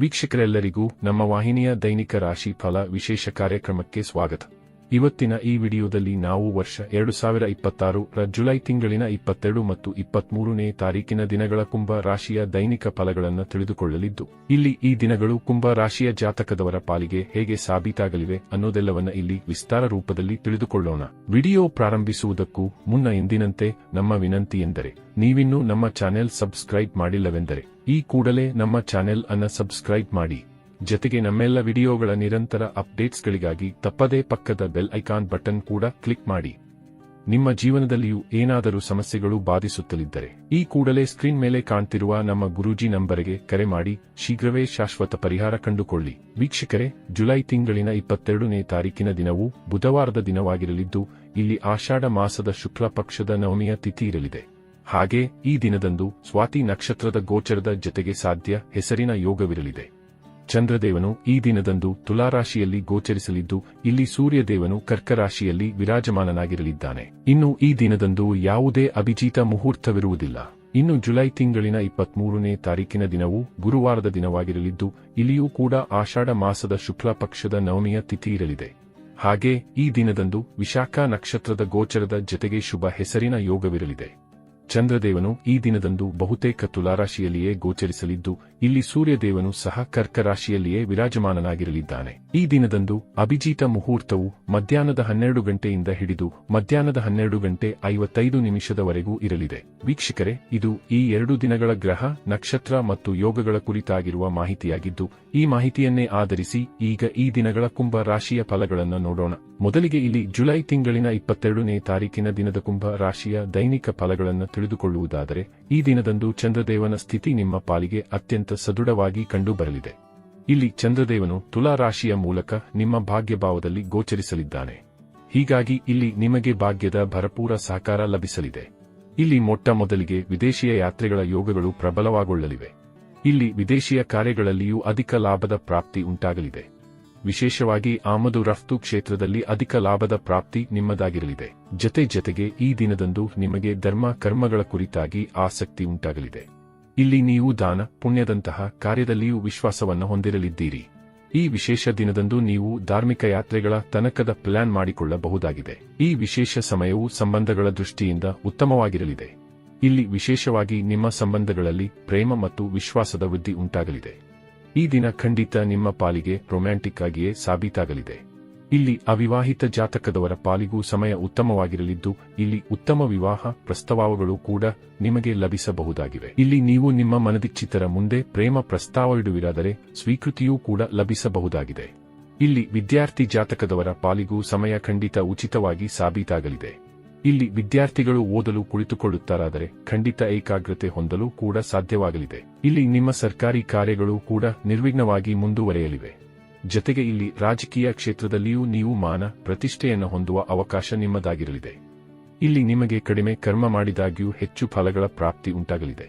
ವೀಕ್ಷಕರೆಲ್ಲರಿಗೂ ನಮ್ಮ ವಾಹಿನಿಯ ದೈನಿಕ ರಾಶಿ ಫಲ ವಿಶೇಷ ಕಾರ್ಯಕ್ರಮಕ್ಕೆ ಸ್ವಾಗತ. ಇವತ್ತಿನ ಈ ವಿಡಿಯೋದಲ್ಲಿ ನಾವು ವರ್ಷ 2026 ರ ಜುಲೈ ತಿಂಗಳಿನ 22 ಮತ್ತು 23ನೇ ತಾರೀಕಿನ ದಿನಗಳ ಕುಂಭ ರಾಶಿಯ ದೈನಿಕ ಫಲಗಳನ್ನು ತಿಳಿದುಕೊಳ್ಳಲಿದ್ದು, ಇಲ್ಲಿ ಈ ದಿನಗಳು ಕುಂಭ ರಾಶಿಯ ಜಾತಕದವರ ಪಾಲಿಗೆ ಹೇಗೆ ಸಾಬೀತಾಗಲಿವೆ ಅನ್ನೋದೆಲ್ಲವನ್ನ ಇಲ್ಲಿ ವಿಸ್ತಾರ ರೂಪದಲ್ಲಿ ತಿಳಿದುಕೊಳ್ಳೋಣ. ವಿಡಿಯೋ ಪ್ರಾರಂಭಿಸುವುದಕ್ಕೂ ಮುನ್ನ ಎಂದಿನಂತೆ ನಮ್ಮ ವಿನಂತಿ ಎಂದರೆ, ನೀವಿನ್ನೂ ನಮ್ಮ ಚಾನೆಲ್ ಸಬ್ಸ್ಕ್ರೈಬ್ ಮಾಡಿಲ್ಲವೆಂದರೆ ಈ ಕೂಡಲೇ ನಮ್ಮ ಚಾನೆಲ್ ಅನ್ನು ಸಬ್ಸ್ಕ್ರೈಬ್ ಮಾಡಿ. ಜೊತೆಗೆ ನಮ್ಮೆಲ್ಲ ವಿಡಿಯೋಗಳ ನಿರಂತರ ಅಪ್ಡೇಟ್ಸ್ಗಳಿಗಾಗಿ ತಪ್ಪದೇ ಪಕ್ಕದ ಬೆಲ್ ಐಕಾನ್ ಬಟನ್ ಕೂಡ ಕ್ಲಿಕ್ ಮಾಡಿ. ನಿಮ್ಮ ಜೀವನದಲ್ಲಿಯೂ ಏನಾದರೂ ಸಮಸ್ಯೆಗಳು ಬಾಧಿಸುತ್ತಲಿದ್ದರೆ ಈ ಕೂಡಲೇ ಸ್ಕ್ರೀನ್ ಮೇಲೆ ಕಾಣ್ತಿರುವ ನಮ್ಮ ಗುರೂಜಿ ನಂಬರಿಗೆ ಕರೆ ಮಾಡಿ ಶೀಘ್ರವೇ ಶಾಶ್ವತ ಪರಿಹಾರ ಕಂಡುಕೊಳ್ಳಿ. ವೀಕ್ಷಕರೇ, ಜುಲೈ ತಿಂಗಳಿನ 22ನೇ ತಾರೀಕಿನ ದಿನವು ಬುಧವಾರದ ದಿನವಾಗಿರಲಿದ್ದು, ಇಲ್ಲಿ ಆಷಾಢ ಮಾಸದ ಶುಕ್ಲ ಪಕ್ಷದ ನವಮಿಯ ತಿಥಿ ಇರಲಿದೆ. ಹಾಗೆ ಈ ದಿನದಂದು ಸ್ವಾತಿ ನಕ್ಷತ್ರದ ಗೋಚರದ ಜೊತೆಗೆ ಸಾಧ್ಯ ಹೆಸರಿನ ಯೋಗವಿರಲಿದೆ. ಚಂದ್ರದೇವನು ಈ ದಿನದಂದು ತುಲಾರಾಶಿಯಲ್ಲಿ ಗೋಚರಿಸಲಿದ್ದು, ಇಲ್ಲಿ ಸೂರ್ಯದೇವನು ಕರ್ಕರಾಶಿಯಲ್ಲಿ ವಿರಾಜಮಾನನಾಗಿರಲಿದ್ದಾನೆ. ಇನ್ನು ಈ ದಿನದಂದು ಯಾವುದೇ ಅಭಿಜಿತ ಮುಹೂರ್ತವಿರುವುದಿಲ್ಲ. ಇನ್ನು ಜುಲೈ ತಿಂಗಳಿನ 23ನೇ ತಾರೀಕಿನ ದಿನವು ಗುರುವಾರದ ದಿನವಾಗಿರಲಿದ್ದು, ಇಲ್ಲಿಯೂ ಕೂಡ ಆಷಾಢ ಮಾಸದ ಶುಕ್ಲ ಪಕ್ಷದ ನವಮಿಯ ತಿಥಿ ಇರಲಿದೆ. ಹಾಗೆ ಈ ದಿನದಂದು ವಿಶಾಖ ನಕ್ಷತ್ರದ ಗೋಚರದ ಜೊತೆಗೆ ಶುಭ ಹೆಸರಿನ ಯೋಗವಿರಲಿದೆ. ಚಂದ್ರದೇವನು ಈ ದಿನದಂದು ಬಹುತೇಕ ತುಲಾರಾಶಿಯಲ್ಲಿಯೇ ಗೋಚರಿಸಲಿದ್ದು, ಇಲ್ಲಿ ಸೂರ್ಯದೇವನು ಸಹ ಕರ್ಕರಾಶಿಯಲ್ಲಿಯೇ ವಿರಾಜಮಾನನಾಗಿರಲಿದ್ದಾನೆ. ಈ ದಿನದಂದು ಅಭಿಜಿತ ಮುಹೂರ್ತವು ಮಧ್ಯಾಹ್ನದ 12 ಗಂಟೆಯಿಂದ ಹಿಡಿದು ಮಧ್ಯಾಹ್ನದ 12:55 ಇರಲಿದೆ. ವೀಕ್ಷಕರೇ, ಇದು ಈ 2 ದಿನಗಳ ಗ್ರಹ, ನಕ್ಷತ್ರ ಮತ್ತು ಯೋಗಗಳ ಕುರಿತಾಗಿರುವ ಮಾಹಿತಿಯಾಗಿದ್ದು, ಈ ಮಾಹಿತಿಯನ್ನೇ ಆಧರಿಸಿ ಈಗ ಈ ದಿನಗಳ ಕುಂಭ ರಾಶಿಯ ಫಲಗಳನ್ನು ನೋಡೋಣ. ಮೊದಲಿಗೆ ಇಲ್ಲಿ ಜುಲೈ ತಿಂಗಳಿನ 22ನೇ ತಾರೀಕಿನ ದಿನದ ಕುಂಭ ರಾಶಿಯ ದೈನಿಕ ಫಲಗಳನ್ನು ತಿಳಿದುಕೊಳ್ಳುವುದಾದರೆ, ಈ ದಿನದಂದು ಚಂದ್ರದೇವನ ಸ್ಥಿತಿ ನಿಮ್ಮ ಪಾಲಿಗೆ ಅತ್ಯಂತ ಸದೃಢವಾಗಿ ಕಂಡುಬರಲಿದೆ. ಇಲ್ಲಿ ಚಂದ್ರದೇವನು ತುಲಾ ರಾಶಿಯ ಮೂಲಕ ನಿಮ್ಮ ಭಾಗ್ಯಭಾವದಲ್ಲಿ ಗೋಚರಿಸಲಿದ್ದಾನೆ. ಹೀಗಾಗಿ ಇಲ್ಲಿ ನಿಮಗೆ ಭಾಗ್ಯದ ಭರಪೂರ ಸಹಕಾರ ಲಭಿಸಲಿದೆ. ಇಲ್ಲಿ ಮೊಟ್ಟ ಮೊದಲಿಗೆ ವಿದೇಶೀಯ ಯಾತ್ರೆಗಳ ಯೋಗಗಳು ಪ್ರಬಲವಾಗೊಳ್ಳಲಿವೆ. ಇಲ್ಲಿ ವಿದೇಶೀಯ ಕಾರ್ಯಗಳಲ್ಲಿಯೂ ಅಧಿಕ ಲಾಭದ ಪ್ರಾಪ್ತಿ ಉಂಟಾಗಲಿದೆ. ವಿಶೇಷವಾಗಿ ಆಮದು ರಫ್ತು ಕ್ಷೇತ್ರದಲ್ಲಿ ಅಧಿಕ ಲಾಭದ ಪ್ರಾಪ್ತಿ ನಿಮ್ಮದಾಗಿರಲಿದೆ. ಜೊತೆಗೆ ಈ ದಿನದಂದು ನಿಮಗೆ ಧರ್ಮ ಕರ್ಮಗಳ ಕುರಿತಾಗಿ ಆಸಕ್ತಿ ಉಂಟಾಗಲಿದೆ. ಇಲ್ಲಿ ನೀವು ದಾನ ಪುಣ್ಯದಂತಹ ಕಾರ್ಯದಲ್ಲಿಯೂ ವಿಶ್ವಾಸವನ್ನು ಹೊಂದಿರಲಿದ್ದೀರಿ. ಈ ವಿಶೇಷ ದಿನದಂದು ನೀವು ಧಾರ್ಮಿಕ ಯಾತ್ರೆಗಳ ತನಕದ ಪ್ಲಾನ್ ಮಾಡಿಕೊಳ್ಳಬಹುದಾಗಿದೆ. ಈ ವಿಶೇಷ ಸಮಯವು ಸಂಬಂಧಗಳ ದೃಷ್ಟಿಯಿಂದ ಉತ್ತಮವಾಗಿರಲಿದೆ. ಇಲ್ಲಿ ವಿಶೇಷವಾಗಿ ನಿಮ್ಮ ಸಂಬಂಧಗಳಲ್ಲಿ ಪ್ರೇಮ ಮತ್ತು ವಿಶ್ವಾಸದ ವೃದ್ಧಿ ಉಂಟಾಗಲಿದೆ. ಈ ದಿನ ಖಂಡಿತ ನಿಮ್ಮ ಪಾಲಿಗೆ ರೊಮ್ಯಾಂಟಿಕ್ ಆಗಿಯೇ ಸಾಬೀತಾಗಲಿದೆ. ಇಲ್ಲಿ ಅವಿವಾಹಿತ ಜಾತಕದವರ ಪಾಲಿಗೂ ಸಮಯ ಉತ್ತಮವಾಗಿರಲಿದ್ದು, ಇಲ್ಲಿ ಉತ್ತಮ ವಿವಾಹ ಪ್ರಸ್ತಾವಗಳು ಕೂಡ ನಿಮಗೆ ಲಭಿಸಬಹುದಾಗಿವೆ. ಇಲ್ಲಿ ನೀವು ನಿಮ್ಮ ಮನದಿಚ್ಛಿತರ ಮುಂದೆ ಪ್ರೇಮ ಪ್ರಸ್ತಾವವಿಡುವಿರಾದರೆ ಸ್ವೀಕೃತಿಯೂ ಕೂಡ ಲಭಿಸಬಹುದಾಗಿದೆ. ಇಲ್ಲಿ ವಿದ್ಯಾರ್ಥಿ ಜಾತಕದವರ ಪಾಲಿಗೂ ಸಮಯ ಖಂಡಿತ ಉಚಿತವಾಗಿ ಸಾಬೀತಾಗಲಿದೆ. ಇಲ್ಲಿ ವಿದ್ಯಾರ್ಥಿಗಳು ಓದಲು ಕುಳಿತುಕೊಳ್ಳುತ್ತಾರಾದರೆ ಖಂಡಿತ ಏಕಾಗ್ರತೆ ಹೊಂದಲು ಕೂಡ ಸಾಧ್ಯವಾಗಲಿದೆ. ಇಲ್ಲಿ ನಿಮ್ಮ ಸರ್ಕಾರಿ ಕಾರ್ಯಗಳು ಕೂಡ ನಿರ್ವಿಘ್ನವಾಗಿ ಮುಂದುವರೆಯಲಿವೆ. ಜೊತೆಗೆ ಇಲ್ಲಿ ರಾಜಕೀಯ ಕ್ಷೇತ್ರದಲ್ಲಿಯೂ ನೀವು ಮಾನ ಪ್ರತಿಷ್ಠೆಯನ್ನು ಹೊಂದುವ ಅವಕಾಶ ನಿಮ್ಮದಾಗಿರಲಿದೆ. ಇಲ್ಲಿ ನಿಮಗೆ ಕಡಿಮೆ ಕರ್ಮ ಮಾಡಿದಾಗ್ಯೂ ಹೆಚ್ಚು ಫಲಗಳ ಪ್ರಾಪ್ತಿ ಉಂಟಾಗಲಿದೆ.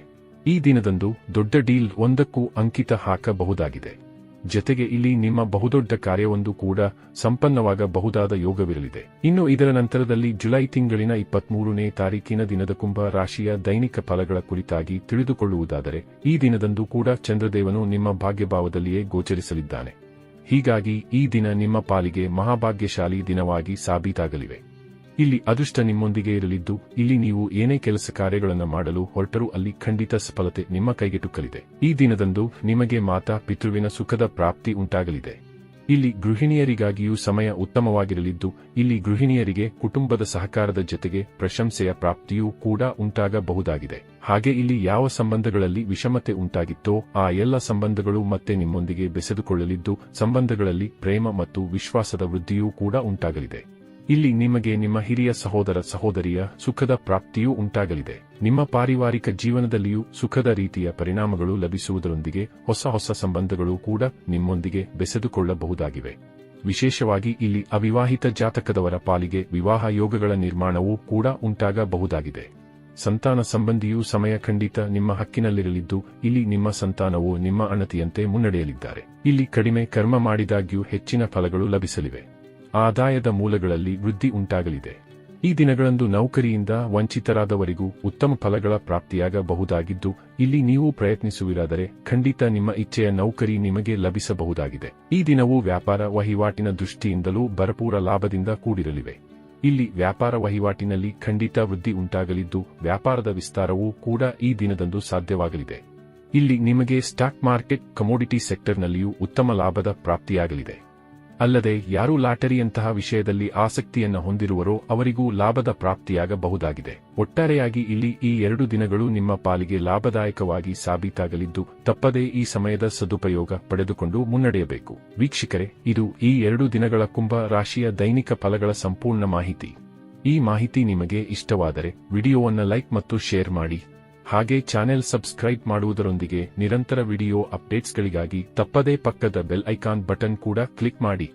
ಈ ದಿನದಂದು ದೊಡ್ಡ ಡೀಲ್ ಒಂದಕ್ಕೂ ಅಂಕಿತ ಹಾಕಬಹುದಾಗಿದೆ. ಜೊತೆಗೆ ಇಲ್ಲಿ ನಿಮ್ಮ ಬಹುದೊಡ್ಡ ಕಾರ್ಯವೊಂದು ಕೂಡ ಸಂಪನ್ನವಾಗಬಹುದಾದ ಯೋಗವಿರಲಿದೆ. ಇನ್ನು ಇದರ ನಂತರದಲ್ಲಿ ಜುಲೈ ತಿಂಗಳಿನ 23ನೇ ತಾರೀಕಿನ ದಿನದ ಕುಂಭ ರಾಶಿಯ ದೈನಿಕ ಫಲಗಳ ಕುರಿತಾಗಿ ತಿಳಿದುಕೊಳ್ಳುವುದಾದರೆ, ಈ ದಿನದಂದು ಕೂಡ ಚಂದ್ರದೇವನು ನಿಮ್ಮ ಭಾಗ್ಯಭಾವದಲ್ಲಿಯೇ ಗೋಚರಿಸಲಿದ್ದಾನೆ. ಹೀಗಾಗಿ ಈ ದಿನ ನಿಮ್ಮ ಪಾಲಿಗೆ ಮಹಾಭಾಗ್ಯಶಾಲಿ ದಿನವಾಗಿ ಸಾಬೀತಾಗಲಿವೆ. ಇಲ್ಲಿ ಅದೃಷ್ಟ ನಿಮ್ಮೊಂದಿಗೆ ಇರಲಿದ್ದು, ಇಲ್ಲಿ ನೀವು ಏನೇ ಕೆಲಸ ಕಾರ್ಯಗಳನ್ನು ಮಾಡಲು ಹೊರಟರೂ ಅಲ್ಲಿ ಖಂಡಿತ ಸಫಲತೆ ನಿಮ್ಮ ಕೈಗೆಟುಕಲಿದೆ. ಈ ದಿನದಂದು ನಿಮಗೆ ಮಾತಾ ಪಿತೃವಿನ ಸುಖದ ಪ್ರಾಪ್ತಿ ಉಂಟಾಗಲಿದೆ. ಇಲ್ಲಿ ಗೃಹಿಣಿಯರಿಗಾಗಿಯೂ ಸಮಯ ಉತ್ತಮವಾಗಿರಲಿದ್ದು, ಇಲ್ಲಿ ಗೃಹಿಣಿಯರಿಗೆ ಕುಟುಂಬದ ಸಹಕಾರದ ಜೊತೆಗೆ ಪ್ರಶಂಸೆಯ ಪ್ರಾಪ್ತಿಯೂ ಕೂಡ ಉಂಟಾಗಬಹುದಾಗಿದೆ. ಹಾಗೆ ಇಲ್ಲಿ ಯಾವ ಸಂಬಂಧಗಳಲ್ಲಿ ವಿಷಮತೆ ಉಂಟಾಗಿತ್ತೋ ಆ ಎಲ್ಲ ಸಂಬಂಧಗಳು ಮತ್ತೆ ನಿಮ್ಮೊಂದಿಗೆ ಬೆಸೆದುಕೊಳ್ಳಲಿದ್ದು, ಸಂಬಂಧಗಳಲ್ಲಿ ಪ್ರೇಮ ಮತ್ತು ವಿಶ್ವಾಸದ ವೃದ್ಧಿಯೂ ಕೂಡ ಉಂಟಾಗಲಿದೆ. ಇಲ್ಲಿ ನಿಮಗೆ ನಿಮ್ಮ ಹಿರಿಯ ಸಹೋದರ ಸಹೋದರಿಯ ಸುಖದ ಪ್ರಾಪ್ತಿಯೂ ಉಂಟಾಗಲಿದೆ. ನಿಮ್ಮ ಪಾರಿವಾರಿಕ ಜೀವನದಲ್ಲಿಯೂ ಸುಖದ ರೀತಿಯ ಪರಿಣಾಮಗಳು ಲಭಿಸುವುದರೊಂದಿಗೆ ಹೊಸ ಸಂಬಂಧಗಳು ಕೂಡ ನಿಮ್ಮೊಂದಿಗೆ ಬೆಸೆದುಕೊಳ್ಳಬಹುದಾಗಿವೆ. ವಿಶೇಷವಾಗಿ ಇಲ್ಲಿ ಅವಿವಾಹಿತ ಜಾತಕದವರ ಪಾಲಿಗೆ ವಿವಾಹ ಯೋಗಗಳ ನಿರ್ಮಾಣವೂ ಕೂಡ ಉಂಟಾಗಬಹುದಾಗಿದೆ. ಸಂತಾನ ಸಂಬಂಧಿಯೂ ಸಮಯ ಖಂಡಿತ ನಿಮ್ಮ ಹಕ್ಕಿನಲ್ಲಿರಲಿದ್ದು, ಇಲ್ಲಿ ನಿಮ್ಮ ಸಂತಾನವು ನಿಮ್ಮ ಅಣತಿಯಂತೆ ಮುನ್ನಡೆಯಲಿದ್ದಾರೆ. ಇಲ್ಲಿ ಕಡಿಮೆ ಕರ್ಮ ಮಾಡಿದಾಗ್ಯೂ ಹೆಚ್ಚಿನ ಫಲಗಳು ಲಭಿಸಲಿವೆ. ಆದಾಯದ ಮೂಲಗಳಲ್ಲಿ ವೃದ್ಧಿ ಉಂಟಾಗಲಿದೆ. ಈ ದಿನಗಳಂದು ನೌಕರಿಯಿಂದ ವಂಚಿತರಾದವರಿಗೂ ಉತ್ತಮ ಫಲಗಳ ಪ್ರಾಪ್ತಿಯಾಗಬಹುದಾಗಿದ್ದು, ಇಲ್ಲಿ ನೀವು ಪ್ರಯತ್ನಿಸುವಿರಾದರೆ ಖಂಡಿತ ನಿಮ್ಮ ಇಚ್ಛೆಯ ನೌಕರಿ ನಿಮಗೆ ಲಭಿಸಬಹುದಾಗಿದೆ. ಈ ದಿನವು ವ್ಯಾಪಾರ ವಹಿವಾಟಿನ ದೃಷ್ಟಿಯಿಂದಲೂ ಭರಪೂರ ಲಾಭದಿಂದ ಕೂಡಿರಲಿವೆ. ಇಲ್ಲಿ ವ್ಯಾಪಾರ ವಹಿವಾಟಿನಲ್ಲಿ ಖಂಡಿತ ವೃದ್ಧಿ ಉಂಟಾಗಲಿದ್ದು, ವ್ಯಾಪಾರದ ವಿಸ್ತಾರವೂ ಕೂಡ ಈ ದಿನದಂದು ಸಾಧ್ಯವಾಗಲಿದೆ. ಇಲ್ಲಿ ನಿಮಗೆ ಸ್ಟಾಕ್ ಮಾರ್ಕೆಟ್, ಕಮೋಡಿಟಿ ಸೆಕ್ಟರ್ನಲ್ಲಿಯೂ ಉತ್ತಮ ಲಾಭದ ಪ್ರಾಪ್ತಿಯಾಗಲಿದೆ. ಅಲ್ಲದೆ ಯಾರು ಲಾಟರಿಯಂತಹ ವಿಷಯದಲ್ಲಿ ಆಸಕ್ತಿಯನ್ನು ಹೊಂದಿರುವರೋ ಅವರಿಗೂ ಲಾಭದ ಪ್ರಾಪ್ತಿಯಾಗಬಹುದಾಗಿದೆ. ಒಟ್ಟಾರೆಯಾಗಿ ಇಲ್ಲಿ ಈ 2 ದಿನಗಳು ನಿಮ್ಮ ಪಾಲಿಗೆ ಲಾಭದಾಯಕವಾಗಿ ಸಾಬೀತಾಗಲಿದ್ದು, ತಪ್ಪದೇ ಈ ಸಮಯದ ಸದುಪಯೋಗ ಪಡೆದುಕೊಂಡು ಮುನ್ನಡೆಯಬೇಕು. ವೀಕ್ಷಕರೇ, ಇದು ಈ 2 ದಿನಗಳ ಕುಂಭ ರಾಶಿಯ ದೈನಿಕ ಫಲಗಳ ಸಂಪೂರ್ಣ ಮಾಹಿತಿ. ಈ ಮಾಹಿತಿ ನಿಮಗೆ ಇಷ್ಟವಾದರೆ ವಿಡಿಯೋವನ್ನು ಲೈಕ್ ಮತ್ತು ಶೇರ್ ಮಾಡಿ. ಹಾಗೆ ಚಾನೆಲ್ ಸಬ್ಸ್ಕ್ರೈಬ್ ಮಾಡುವುದರೊಂದಿಗೆ ನಿರಂತರ ವಿಡಿಯೋ ಅಪ್ಡೇಟ್ಸ್ಗಳಿಗಾಗಿ ತಪ್ಪದೇ ಪಕ್ಕದ ಬೆಲ್ ಐಕಾನ್ ಬಟನ್ ಕೂಡ ಕ್ಲಿಕ್ ಮಾಡಿ.